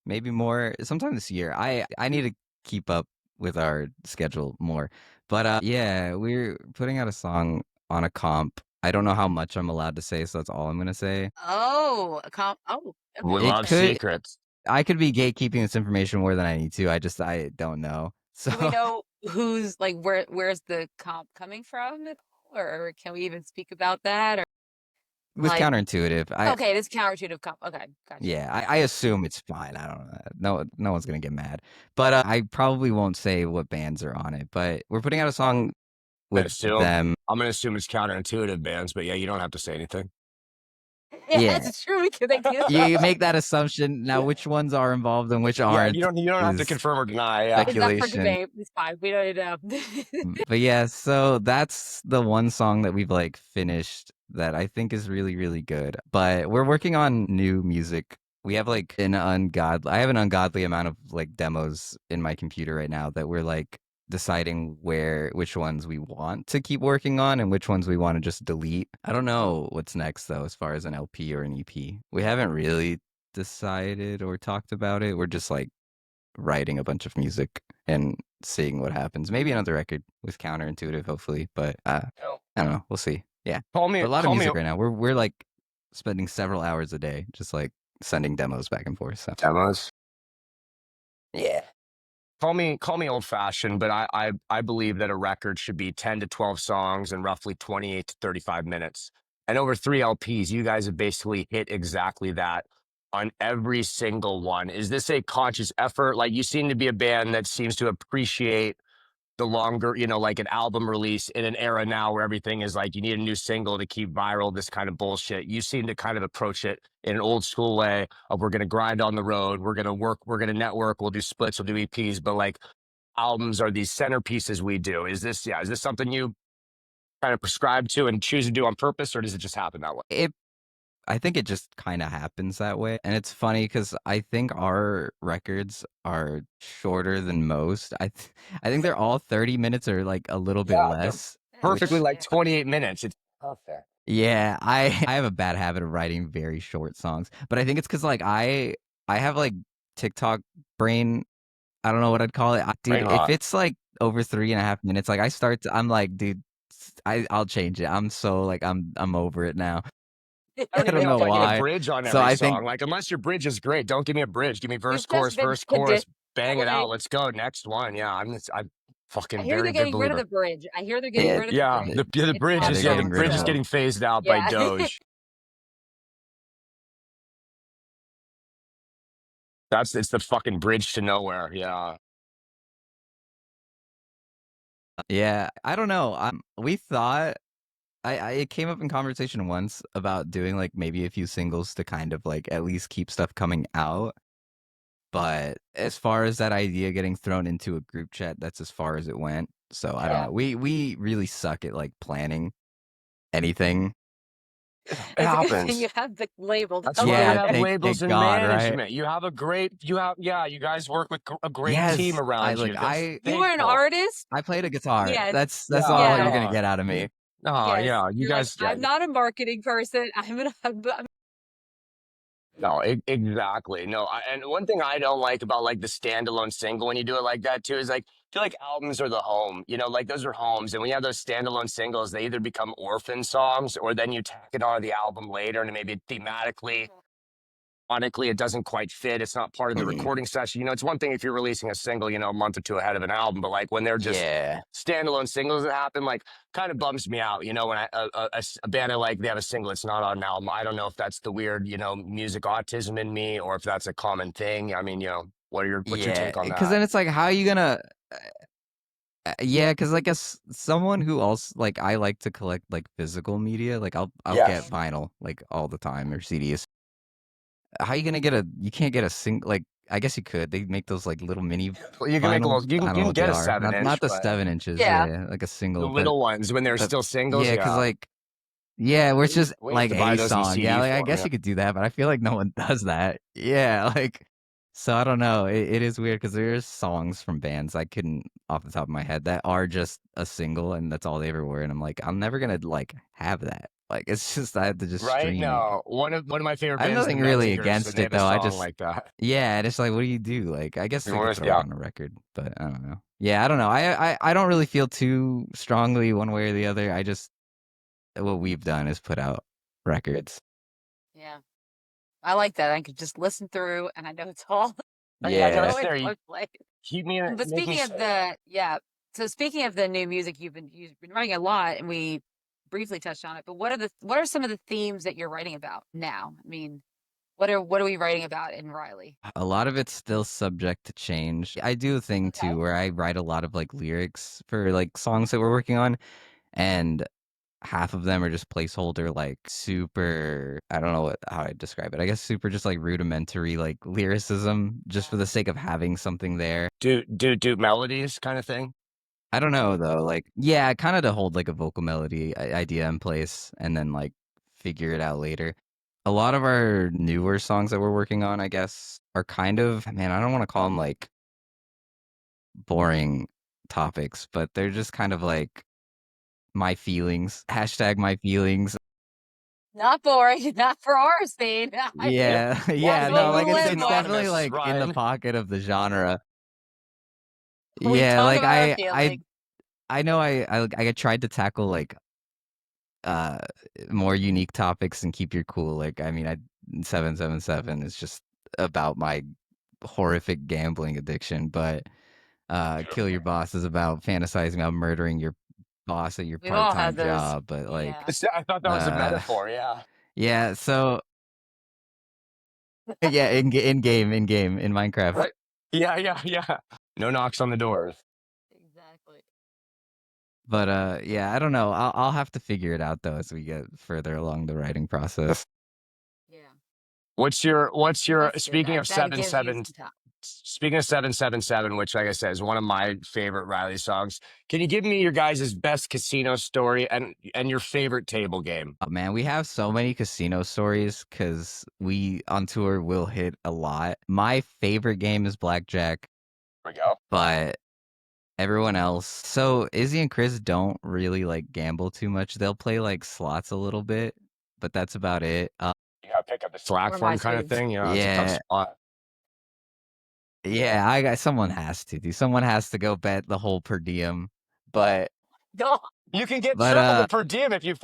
Maybe more sometime this year. I need to keep up with our schedule more. But yeah, we're putting out a song on a comp. I don't know how much I'm allowed to say, so that's all I'm gonna say. Oh, We okay, It love okay. could secrets. I could be gatekeeping this information more than I need to. I don't know. So Do we know who's like where's the comp coming from? Or can we even speak about that? Or with like, counterintuitive, okay, it is counterintuitive comp. Okay, gotcha. yeah, I assume it's fine. I don't know. No one's gonna get mad. But I probably won't say what bands are on it. But we're putting out a song I with assume. them. I'm gonna assume it's counterintuitive bands, but yeah, you don't have to say anything. Yeah, Yeah. it's true. They do. You make that assumption. Now, which ones are involved and which Yeah, aren't you don't have to is confirm or deny. Yeah. It's up for speculation. debate. It's fine. We don't know. But yeah, so that's the one song that we've like finished that I think is really, really good. But we're working on new music. We have like I have an ungodly amount of like demos in my computer right now that we're like deciding which ones we want to keep working on and which ones we want to just delete. I don't know what's next though, as far as an LP or an EP. We haven't really decided or talked about it. We're just like writing a bunch of music and seeing what happens. Maybe another record with counterintuitive, hopefully. But I don't know. We'll see. Yeah, Call but me, a lot of call me music right now. We're like spending several hours a day just like sending demos back and forth. So demos. yeah, Call me old fashioned, but I believe that a record should be 10 to 12 songs and roughly 28 to 35 minutes. And over 3 LPs, you guys have basically hit exactly that on every single one. Is this a conscious effort? Like, you seem to be a band that seems to appreciate the longer, like an album release in an era now where everything is like you need a new single to keep viral, this kind of bullshit. You seem to kind of approach it in an old school way of we're going to grind on the road, we're going to work, we're going to network, we'll do splits, we'll do EPs, but like albums are these centerpieces we do. Is this something you kind of prescribe to and choose to do on purpose, or does it just happen that way? I think it just kind of happens that way. And it's funny because I think our records are shorter than most. I think they're all 30 minutes or like a little bit Yeah, they're less. perfectly Yeah. like 28 minutes. It's perfect. Yeah, I have a bad habit of writing very short songs, but I think it's because like I have like TikTok brain. I don't know what I'd call it, Brain dude. If rot. it's like over 3.5 minutes, like I'm like, dude, I'll change it. I'm so like I'm over it now. I don't I even don't know know if I need a why. bridge on So every I think song. Like, unless your bridge is great, don't give me a bridge. Give me verse, You've just chorus, been verse, chorus. conditioned Bang that it out. way. Let's go. Next one. Yeah, I'm I fucking hear they're very big getting rid of believer. the bridge. I hear they're getting yeah, rid of the Yeah, bridge. the It's bridge yeah, on is they're yeah, the getting song, rid bridge of is so it. getting phased out by yeah. Doge. It's the fucking bridge to nowhere. Yeah. Yeah, I don't know. We thought it came up in conversation once about doing like maybe a few singles to kind of like at least keep stuff coming out. But as far as that idea getting thrown into a group chat, that's as far as it went. So I don't Yeah. know. We really suck at like planning anything. It It's a good thing happens. you have the label to That's come why up we Yeah, have with. labels thank and God, right? management. You guys work with a great team Yes, I around like you. That's You were an thankful. artist? I played a guitar. Yes. That's all Yeah. you're Yeah. gonna get out of me. Yes. Yeah. You You're like, guys, yeah. "I'm not a marketing person. No, exactly. No, and one thing I don't like about like the standalone single when you do it like that too is like I feel like albums are the home, like those are homes. And when you have those standalone singles, they either become orphan songs or then you tack it on the album later and maybe thematically, sonically, it doesn't quite fit. It's not part of the recording session. It's one thing if you're releasing a single, a month or two ahead of an album, but like when they're just Yeah. standalone singles that happen, like kind of bums me out. When a band I like, they have a single, it's not on an album. I don't know if that's the weird, music autism in me or if that's a common thing. I mean, what's your Yeah, take on because that? then it's like, how are you gonna? Yeah, because like as someone who also like I like to collect like physical media, like I'll get Yes. vinyl like all the time or CDs. How you gonna get a? You can't get a single like. I guess you could. They make those like little mini Well, you can make a vinyls. little, you I can, don't you know can what they get a are. seven Not inch, the but 7 inches. Yeah. Yeah, like a the single. little ones when they're But still singles, yeah, because yeah. like yeah, where it's just We have like to buy a those in song. Yeah, CD like I form, guess yeah. you could do that, but I feel like no one does that. Yeah, like so I don't know. It is weird because there's songs from bands I couldn't off the top of my head that are just a single and that's all they ever were, and I'm like, I'm never gonna like have that. Like it's just I have to just Right? stream it. No, one of my favorite I have bands, the nothing really Metzgers, and against they it have a though. I song just like that. yeah, and it's like, what do you do? Like, I guess they could throw it Yeah. on a record, but I don't know. Yeah, I don't know. I don't really feel too strongly one way or the other. I just what we've done is put out records. Yeah. I like that. I could just listen through and I know it's all Yeah, no, Yeah. know it's it's there. one place. Keep me, But make me speaking of say, the yeah, so speaking of the new music you've been writing a lot and we briefly touched on it, but what are some of the themes that you're writing about now? I mean, what are we writing about in Riley? A lot of it's still subject to change. I do a thing Okay. too where I write a lot of like lyrics for like songs that we're working on, and half of them are just placeholder, like super, I don't know how I describe it. I guess super just like rudimentary, like lyricism, just for the sake of having something there. do melodies kind of thing. I don't know though, like, yeah, kind of to hold like a vocal melody idea in place and then like figure it out later. A lot of our newer songs that we're working on, I guess, are kind of, man, I don't want to call them like boring topics, but they're just kind of like my feelings, hashtag my feelings. Not boring, not for our scene. I mean, Yeah, Why yeah, that's what no, we like keep it live it's with. definitely anonymous, like in the Ryan? pocket of the genre. We Yeah, talk like about our I feelings. I know I tried to tackle like uh more unique topics and keep your cool. Like I mean, I 777 is just about my horrific gambling addiction, but Kill Your Boss is about fantasizing about murdering your boss at your We've all part-time had those. job, but like Yeah. I thought that was a uh metaphor. Yeah. yeah, so yeah, in game in Minecraft. Right. Yeah. No knocks on the doors. Exactly. But yeah, I don't know. I'll have to figure it out though as we get further along the writing process. Yeah. What's your That's good. speaking of That seven gives you seven some time. speaking of 777, which like I said is one of my favorite Riley songs. Can you give me your guys' best casino story and your favorite table game? Oh, man, we have so many casino stories because we on tour will hit a lot. My favorite game is blackjack, There we go. but everyone else. So Izzy and Chris don't really like gamble too much. They'll play like slots a little bit, but that's about it. You gotta pick up the slack Or for my him kind of spades. thing. It's a tough Yeah, spot. yeah. I got someone has to do. Someone has to go bet the whole per diem, but No. You can get but triple the per diem if you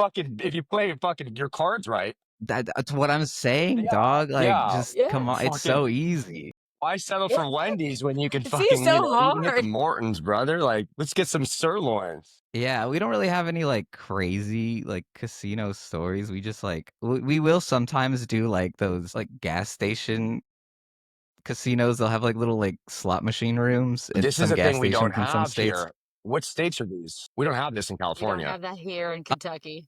play fucking your cards right. that's what I'm saying, Yeah, dog. Like, yeah. just come Yeah. on. It's Fucking so easy. why settle for Wendy's when you can It seems fucking, so you can get the hard. Mortons, brother. Like, let's get some sirloins. Yeah, we don't really have any like crazy like casino stories. We just like we will sometimes do like those like gas station casinos. They'll have like little like slot machine rooms at This is some a gas thing we don't stations in some have states. here. What states are these? We don't have this in We don't California. have that here in Kentucky.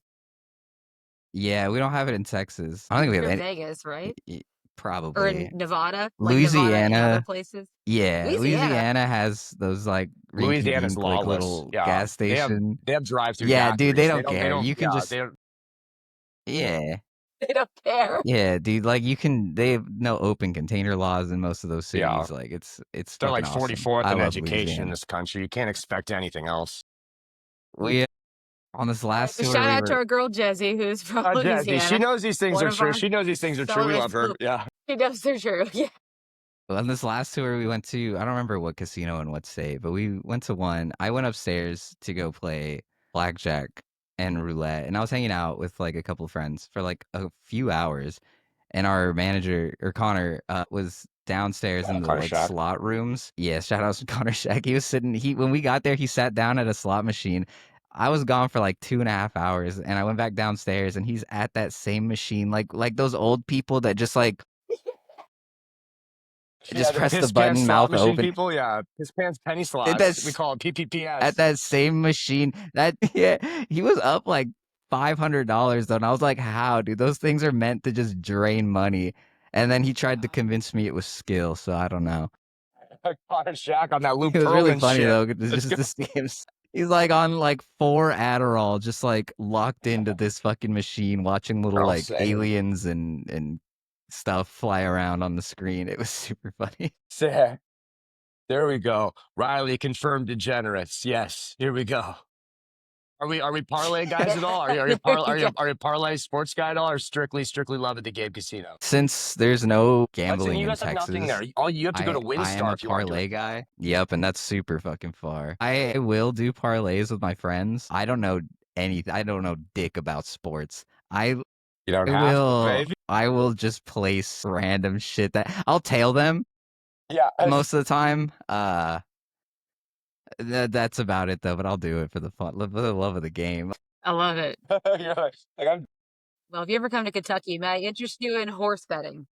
Yeah, we don't have it in Texas. I don't think we have Or any. Vegas, right? Or in Probably Nevada, like Nevada and other Louisiana. places. Yeah, Louisiana. Louisiana has those like Louisiana's rinky-dink like lawless. little Yeah, gas station. they have drive-through Yeah, dude, they daiquiris. don't They care. don't. You can Yeah, just they don't. yeah. They don't care. Yeah, dude, like you can they have no open container laws in most of those Yeah, cities. Like it's they're fucking like awesome. 44th I in love education in Louisiana. this country. You can't expect anything else. We on this last tour Shout we out to were our girl Jessie, who's from Jesse, she Louisiana. knows these things One are of true. our She knows these things are true. We celebrities. love her. Yeah. She knows they're true. Yeah. on this last tour we went to, I don't remember what casino and what state, but we went to one. I went upstairs to go play blackjack and roulette, and I was hanging out with like a couple of friends for like a few hours. And our manager or Connor was downstairs in the Connor like Shack. slot rooms. Yeah, shout out to Connor Shack. He was sitting. He when we got there, he sat down at a slot machine. I was gone for like 2.5 hours, and I went back downstairs, and he's at that same machine, like those old people that just like Yeah, just the press the piss pants button, slot mouth machine open. people. Yeah, piss pants penny At slots. We that call it at PPPS. that same machine. That yeah, he was up like $500 though, and I was like, "How, dude? Those things are meant to just drain money." And then he tried to convince me it was skill, so I don't know. Connor Shack on that Lou It was really Pearlman funny shit. though. It's Let's just go. this game's. He's like on like 4 Adderall, just like locked into this fucking machine, watching little Girl, like same. aliens and stuff fly around on the screen. It was super funny. Sick. There we go. Riley confirmed degenerates. Yes, here we go. Are we parlay guys at all? There you go. Are you parlay sports guy at all, or strictly love at the game casino? Since there's no Hudson, gambling you in guys have nothing there. Texas, All you have to go to I am WinStar a if you want to do it. parlay guy. Yep, and that's super fucking far. I will do parlays with my friends. I don't know anything. I don't know dick about sports. I You don't I have to, will baby. I will just place random shit that I'll tail them Yeah, most of the time. That's about it though, but I'll do it for the fun, for the love of the game. I love it. you're like I'm Well, if you ever come to Kentucky, may I interest you in horse betting?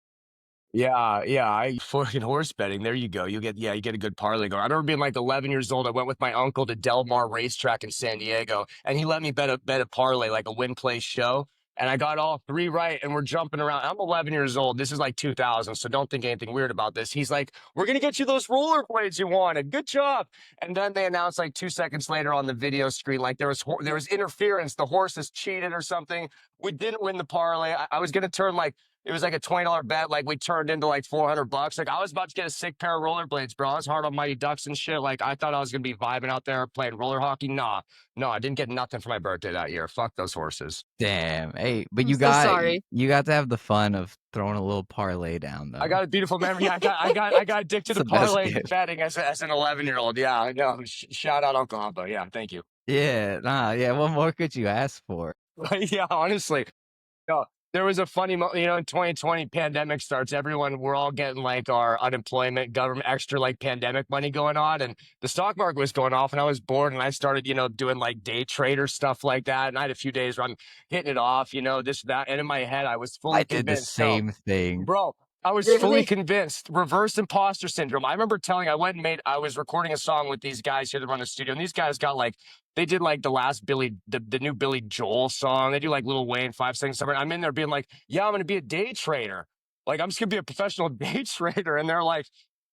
Yeah, I fucking horse betting. There you go. You get a good parlay going. I remember being like 11 years old. I went with my uncle to Del Mar Racetrack in San Diego, and he let me bet a parlay, like a win play show. And I got all three right, and we're jumping around. I'm 11 years old. This is like 2000, so don't think anything weird about this. He's like, "We're gonna get you those rollerblades you wanted. Good job." And then they announced like 2 seconds later on the video screen, like there was interference. The horses cheated or something. We didn't win the parlay. I was gonna turn like it was like a $20 bet. Like we turned into like $400. Like I was about to get a sick pair of rollerblades, bro. I was hard on Mighty Ducks and shit. Like I thought I was gonna be vibing out there playing roller hockey. Nah, no, I didn't get nothing for my birthday that year. Fuck those horses. Damn. Hey, but I'm so sorry. you got to have the fun of throwing a little parlay down I though. got a beautiful memory. I got addicted It's to the best parlay gift. betting as an 11-year-old. Yeah, I know. Shout out Uncle Humba. Yeah, thank you. Yeah, nah, yeah. What more could you ask for? Yeah, honestly. No, there was a funny in 2020 pandemic starts, we're all getting like our unemployment, government, extra like pandemic money going on. And the stock market was going off and I was bored and I started, doing like day trader stuff like that. And I had a few days where I'm hitting it off, this, that. And in my head, I was I fully did the convinced, no, same thing. bro, I was fully Really? convinced. Reverse imposter syndrome. I remember I was recording a song with these guys here that run a studio, and these guys got like, they did like the new Billy Joel song. They do like Lil Wayne, 5 Seconds Summer. I'm in there being like, yeah, I'm going to be a day trader. Like, I'm just going to be a professional day trader. And they're like,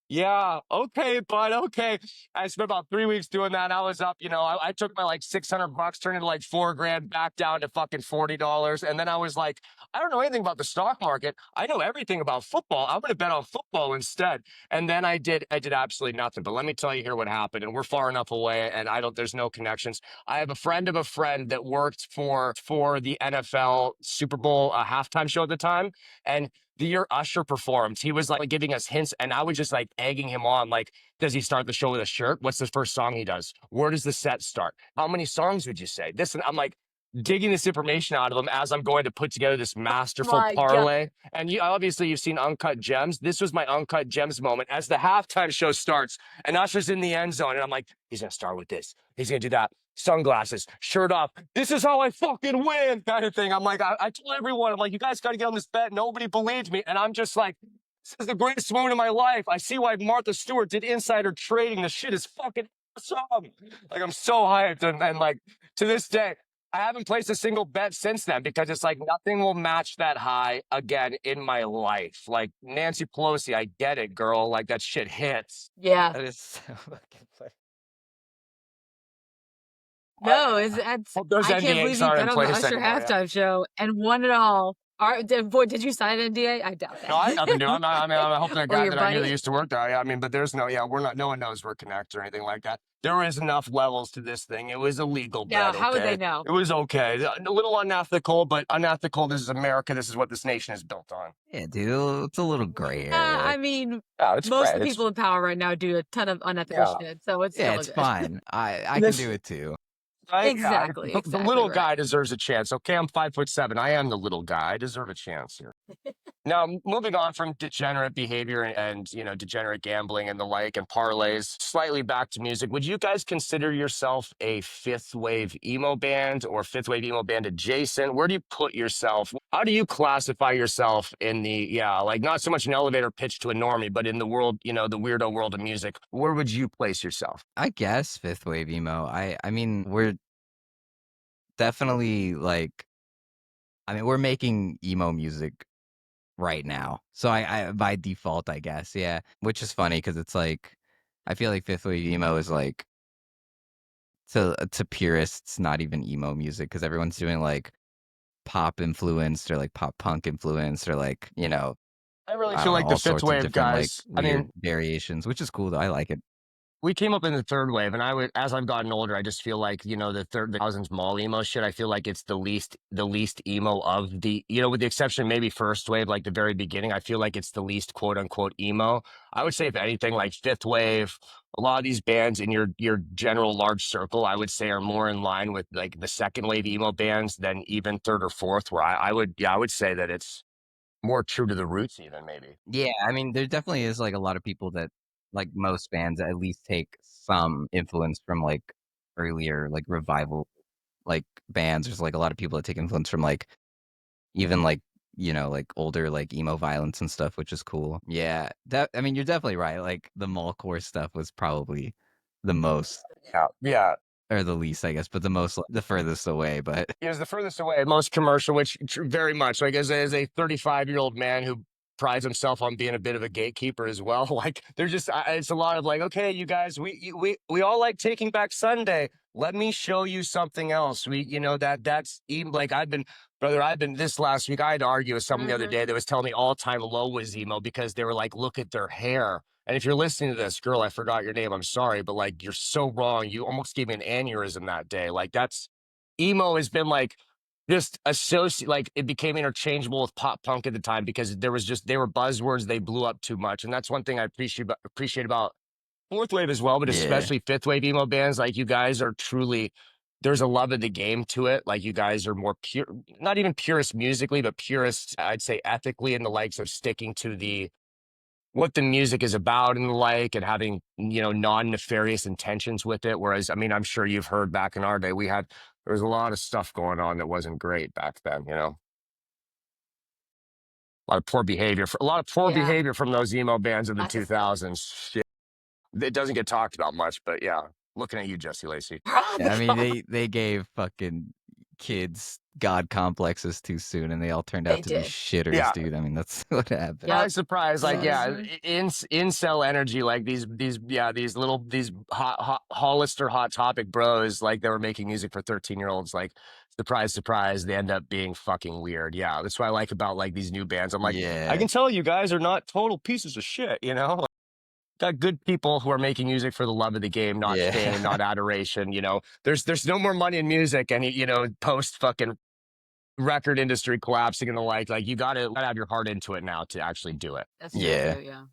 yeah, okay, bud, okay. I spent about 3 weeks doing that. I was up, I took my like $600, turned into like 4 grand, back down to fucking $40. And then I was like, I don't know anything about the stock market. I know everything about football. I'm going to bet on football instead. And then I did absolutely nothing. But let me tell you here what happened. And we're far enough away and there's no connections. I have a friend of a friend that worked for the NFL Super Bowl halftime show at the time. And the year Usher performed, he was like giving us hints, and I was just like egging him on. Like, does he start the show with a shirt? What's the first song he does? Where does the set start? How many songs would you say? This, and I'm like digging this information out of him as I'm going to put together this masterful My God. parlay. And you've seen Uncut Gems. This was my Uncut Gems moment as the halftime show starts, and Usher's in the end zone, and I'm like, he's gonna start with this. He's gonna do that. Sunglasses, shirt off. This is how I fucking win, kind of thing. I'm like, I told everyone, I'm like, you guys got to get on this bet. Nobody believed me. And I'm just like, this is the greatest moment of my life. I see why Martha Stewart did insider trading. The shit is fucking awesome. Like, I'm so hyped. And like, to this day, I haven't placed a single bet since then because it's like nothing will match that high again in my life. Like Nancy Pelosi, I get it, girl. Like that shit hits. Yeah. That is so fucking funny. I No, it's that's hope those I can't believe NDAs you aren't bet in on the place Usher anymore. Yeah. halftime show and won it all. Boy, did you sign an NDA? I doubt No, I have nothing to do. that. I'm hoping a Or guy your that I knew that buddy? used to work there. Yeah, I mean, but there's no, yeah, we're not, no one knows we're connected or anything like that. There is enough levels to this thing. It was a legal Now, bet, how would they okay? know? It was okay. A little unethical, but unethical. This is America. This is what this nation is built on. Yeah, dude, it's a little gray area. I mean, Yeah, it's most of great. the It's, people in power right now do a ton of unethical yeah. shit, so it's Yeah, still it's good. fine. I can This, do it too. right? Yeah. Exactly, The exactly little right. guy deserves a chance. Okay, I'm 5'7". I am the little guy. I deserve a chance here. Now, moving on from degenerate behavior and degenerate gambling and the like and parlays, slightly back to music. Would you guys consider yourself a fifth wave emo band or fifth wave emo band adjacent? Where do you put yourself? How do you classify yourself in the like not so much an elevator pitch to a normie, but in the world, the weirdo world of music? Where would you place yourself? I guess fifth wave emo. I mean, we're definitely like, I mean, we're making emo music right now. So I by default, I guess, yeah. Which is funny because it's like, I feel like fifth wave emo is like, to purists, not even emo music because everyone's doing like pop influenced or like pop punk influenced or like, I really I feel don't know, like the all fifth sorts of wave different like guys. I weird mean, variations, which is cool though. I like it. we came up in the third wave, and as I've gotten older, I just feel like the thousands mall emo shit. I feel like it's the least emo of the with the exception of maybe first wave, like the very beginning. I feel like it's the least quote unquote emo. I would say if anything, like fifth wave, a lot of these bands in your general large circle, I would say are more in line with like the second wave emo bands than even third or fourth. Where I would say that it's more true to the roots, even maybe. Yeah, I mean, there definitely is like a lot of people that, like most bands, at least take some influence from like earlier like revival like bands. There's like a lot of people that take influence from like even like like older like emo violence and stuff, which is cool. Yeah, that I mean, you're definitely right. Like the mallcore stuff was probably the most Yeah, yeah. or the least, I guess, but the most the furthest away. But He was the furthest away, most commercial, which very much like as a 35-year-old man who prides himself on being a bit of a gatekeeper as well. Like they're just, it's a lot of like, okay, you guys, we all like Taking Back Sunday. Let me show you something else. That's even like I've been this last week. I had to argue with someone the other Mhm. day that was telling me all time low was emo because they were like, look at their hair. And if you're listening to this, girl, I forgot your name. I'm sorry, but like you're so wrong. You almost gave me an aneurysm that day. Like that's emo has been like just associate like it became interchangeable with pop punk at the time because they were buzzwords, they blew up too much. And that's one thing I appreciate about fourth wave as well, but yeah, especially fifth wave emo bands. Like you guys are truly there's a love of the game to it. Like you guys are more pure, not even purist musically, but purist, I'd say ethically in the likes of sticking to the what the music is about and the like and having non-nefarious intentions with it, whereas I mean I'm sure you've heard back in our day there was a lot of stuff going on that wasn't great back then, a lot of poor behavior Yeah. from those emo bands of the I feel 2000s. Shit. It doesn't get talked about much, but yeah, looking at you, Jesse Lacey. Oh yeah. my I mean, god. they gave fucking kids god complexes too soon, and they all turned out They to be did. shitters, Yeah. dude. I mean, that's what happened. Yep. Surprise, like yeah, Mhm. incel energy, like these Hollister hot topic bros, like they were making music for 13-year-olds, like surprise, surprise, they end up being fucking weird. Yeah, that's what I like about like these new bands. I'm like, I Yeah, can tell you guys are not total pieces of shit, Like, got good people who are making music for the love of the game, not fame, yeah, not adoration. There's no more money in music, and post fucking record industry collapsing and the like you gotta have your heart into it now to actually do it. That's true yeah, too, yeah.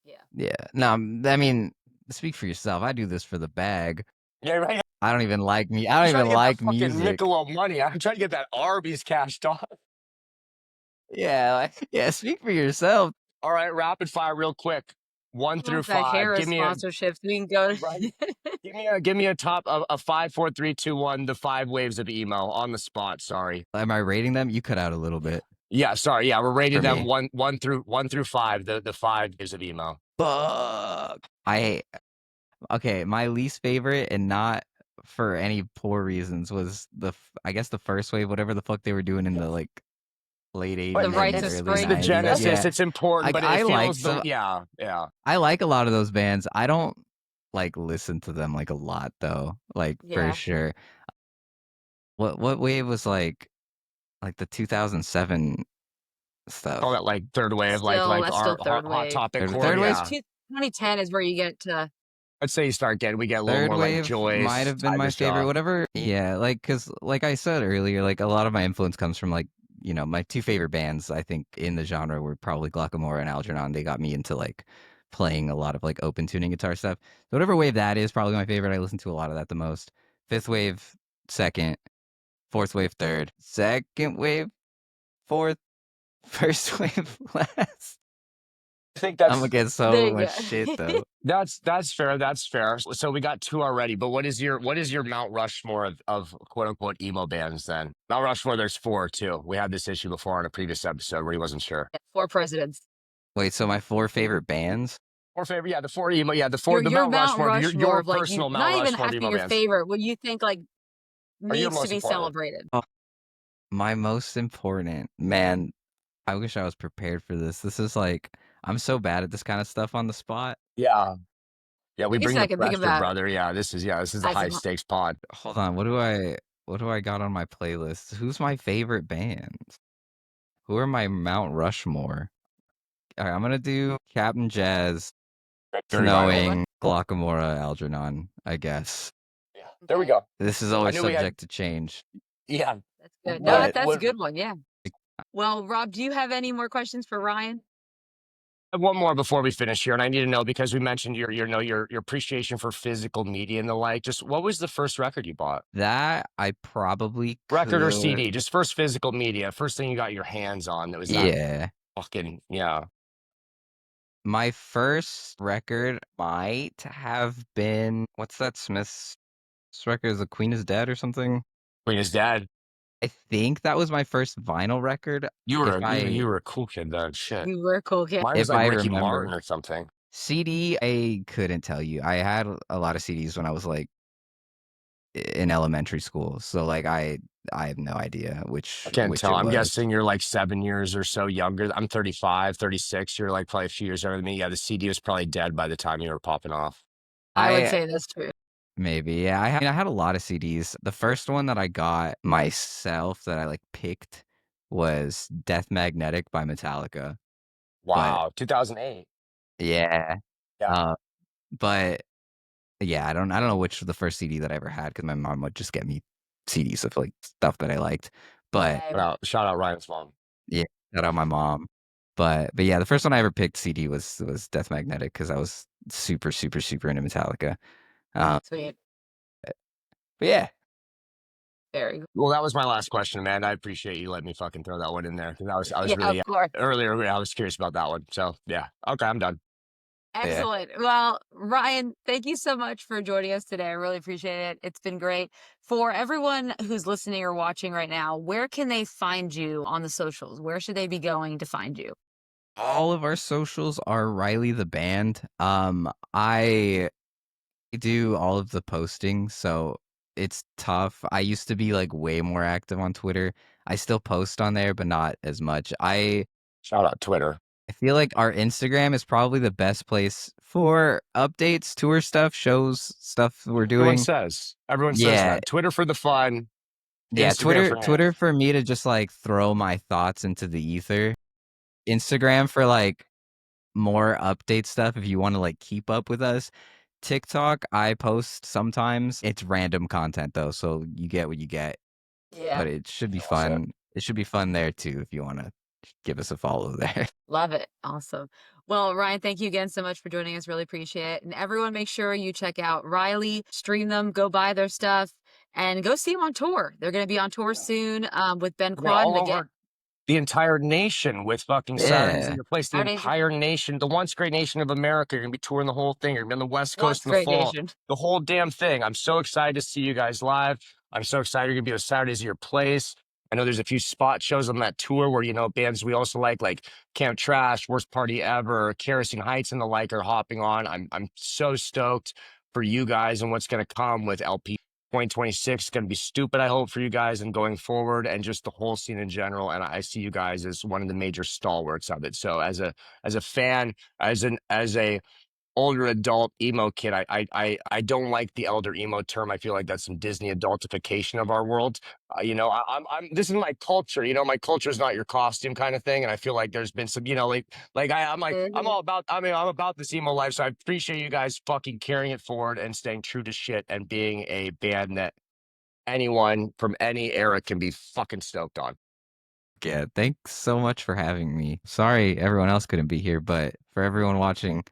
Yeah. yeah. No, I mean, speak for yourself. I do this for the bag. Yeah, right. I don't even like me. I I'm don't trying even to get that like fucking music. Michelob money. I'm trying to get that Arby's cash, dog. Yeah, yeah. Speak for yourself. All right, rapid fire, real quick. One He through wants that five. Harris Give me a sponsorship so we can go right. Give me a top of a 5, 4, 3, 2, 1. The five waves of emo on the spot. Sorry. Am I rating them? You cut out a little bit Yeah, sorry. Yeah, we're rating for them me. one through five. The five waves of emo. Fuck. I Okay. My least favorite, and not for any poor reasons was I guess the first wave, whatever the fuck they were doing in the like late But The 80s Rites and of early it's the Spring. 90s. genesis. Yeah. It's important, but it I like feels some yeah. I like a lot of those bands. I don't like listen to them like a lot though, like for Yeah. sure. What wave was like the 2007 All stuff? that like third wave, That's still our third hot wave. topic core. Third It's wave? Yeah, 2010 is where you get to I'd say we get a little Third more like wave might Joyce, have been my Tiger's favorite, Jaw. whatever. Yeah, like, cause like I said earlier, like a lot of my influence comes from like, my two favorite bands, I think, in the genre were probably Glockamora and Algernon. They got me into like playing a lot of like open tuning guitar stuff. So whatever wave that is, probably my favorite. I listen to a lot of that the most. Fifth wave, second. Fourth wave, third. Second wave, fourth. First wave, last. I think I'm gonna get there so you much go. shit though. that's fair. That's fair. So we got two already, but what is your Mount Rushmore of quote unquote emo bands then? Mount Rushmore, there's four too. We had this issue before on a previous episode where he wasn't sure. Yeah, four presidents. Wait, so my four favorite bands? Four favorite, yeah, the four emo, yeah, Your the your Mount Mount Rushmore, Rushmore your of like you personal Mount not even Rushmore of have to be emo your bands. favorite, what you think like Are you needs to most be important? celebrated. Oh, my most important. Man, I wish I was prepared for this. This is like I'm so bad at this kind of stuff on the spot. Yeah. Yeah, we Take a bring the second, think pressure, about it. brother. This is a As high a stakes pod. Hold on, what do I got on my playlist? Who's my favorite band? Who are my Mount Rushmore? All right, I'm gonna do Captain Jazz, Very vital. good one. Snowing, Glockamora, Algernon, I guess. Yeah. There we Okay. go. This is I always knew we had subject to change. yeah. That's good. No, But that's a What good one. Yeah. Well, Rob, do you have any more questions for Ryan? one more before we finish here, and I need to know because we mentioned your appreciation for physical media and the like. Just what was the first record you bought? that I probably Record or could. CD? Just first physical media, first thing you got your hands on that was that Yeah. fucking yeah. My first record might have been what's that Smith's record? Is The Queen is Dead or something? Queen is dead. I think that was my first vinyl record. If You I were a cool kid then. Shit. You were a cool kid. Mine was if like I Ricky Martin remember. or something. CD, I couldn't tell you. I had a lot of CDs when I was like in elementary school. So like I have no idea I which can't tell. it I'm was. guessing you're like 7 years or so younger. I'm 35, 36. You're like probably a few years younger than me. Yeah, the CD was probably dead by the time you were popping off. I would I say that's true. Maybe, yeah. I had a lot of CDs. The first one that I got myself that I like picked was Death Magnetic by Metallica. But Wow, 2008. yeah, Yeah. uh, but yeah, I don't know which was the first CD that I ever had because my mom would just get me CDs of like stuff that I liked. But Same. Shout out Ryan's mom. yeah, shout out my mom. But yeah, the first one I ever picked CD was Death Magnetic because I was super super super into Metallica. Sweet. But yeah, Very good. Well, that was my last question, man. I appreciate you letting me fucking throw that one in there because I was Yeah, really of course. earlier. I was curious about that one. So yeah, okay, I'm done. yeah. Excellent. Well, Ryan, thank you so much for joining us today. I really appreciate it. It's been great. For everyone who's listening or watching right now, where can they find you on the socials? Where should they be going to find you? All of our socials are Riley the band. I do all of the posting, so it's tough. I used to be like way more active on Twitter. I still post on there, but not as much. Shout out Twitter. I feel like our Instagram is probably the best place for updates, tour stuff, shows, stuff we're doing. Everyone says Yeah, that. Twitter for the fun, yeah. Instagram Twitter, for hands. Twitter for me to just like throw my thoughts into the ether. Instagram for like more update stuff if you want to like keep up with us. TikTok, I post sometimes. It's random content though, so you get what you get. Yeah. But it should be Well said. fun. It should be fun there too if you want to give us a follow there. Love it. Awesome. Well, Ryan, thank you again so much for joining us. Really appreciate it. And everyone, make sure you check out Riley, stream them, go buy their stuff, and go see them on tour. They're going to be on tour soon with Ben Yeah, Quad. all And again, over the entire nation with fucking Saturdays in Yeah. your place. The our nation, entire nation, the once great nation of America. You're gonna be touring the whole thing. You're gonna be on the West Coast once in the great fall. nation. The whole damn thing. I'm so excited to see you guys live. I'm so excited you're gonna be on Saturdays at your place. I know there's a few spot shows on that tour where bands we also like Camp Trash, Worst Party Ever, Kerosene Heights, and the like are hopping on. I'm so stoked for you guys and what's gonna come with LP 2026 is going to be stupid, I hope, for you guys and going forward, and just the whole scene in general. And I see you guys as one of the major stalwarts of it. So as a fan, as a older adult emo kid, I don't like the elder emo term. I feel like that's some Disney adultification of our world. I'm this is my culture. My culture is not your costume kind of thing. And I feel like there's been some, I'm Mhm. all about. I mean, I'm about this emo life. So I appreciate you guys fucking carrying it forward and staying true to shit and being a band that anyone from any era can be fucking stoked on. Yeah, thanks so much for having me. Sorry everyone else couldn't be here, but for everyone watching,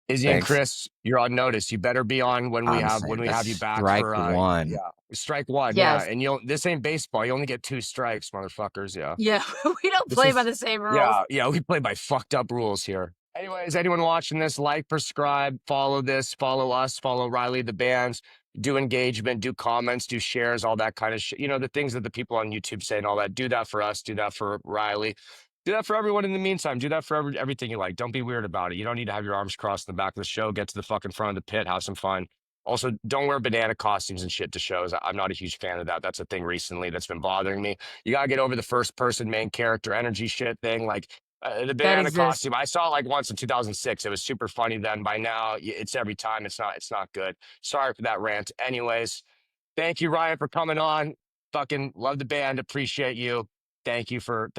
Izzy and thanks. Chris, you're on notice. You better be on when we I'm have saying that's you back strike for one. yeah, strike one, yeah. Yes. And this ain't baseball. You only get 2 strikes, motherfuckers. Yeah. Yeah, we don't This play by is the same rules. yeah, we play by fucked up rules here. Anyways, anyone watching this, like, subscribe, follow this, follow us, follow Riley the bands, do engagement, do comments, do shares, all that kind of shit. The things that the people on YouTube say and all that. Do that for us, do that for Riley. Do that for everyone in the meantime. Do that for everything you like. Don't be weird about it. You don't need to have your arms crossed in the back of the show. Get to the fucking front of the pit, have some fun. Also, don't wear banana costumes and shit to shows. I'm not a huge fan of that. That's a thing recently that's been bothering me. You gotta get over the first person main character energy shit thing. Like the That banana exists. costume, I saw it like once in 2006. It was super funny then. By now, it's every time. It's not. It's not good. Sorry for that rant. Anyways, thank you, Ryan, for coming on. Fucking love the band. Appreciate you. Thank you for.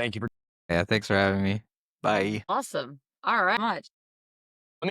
Yeah, thanks for having me. Bye. Awesome. All right. Much.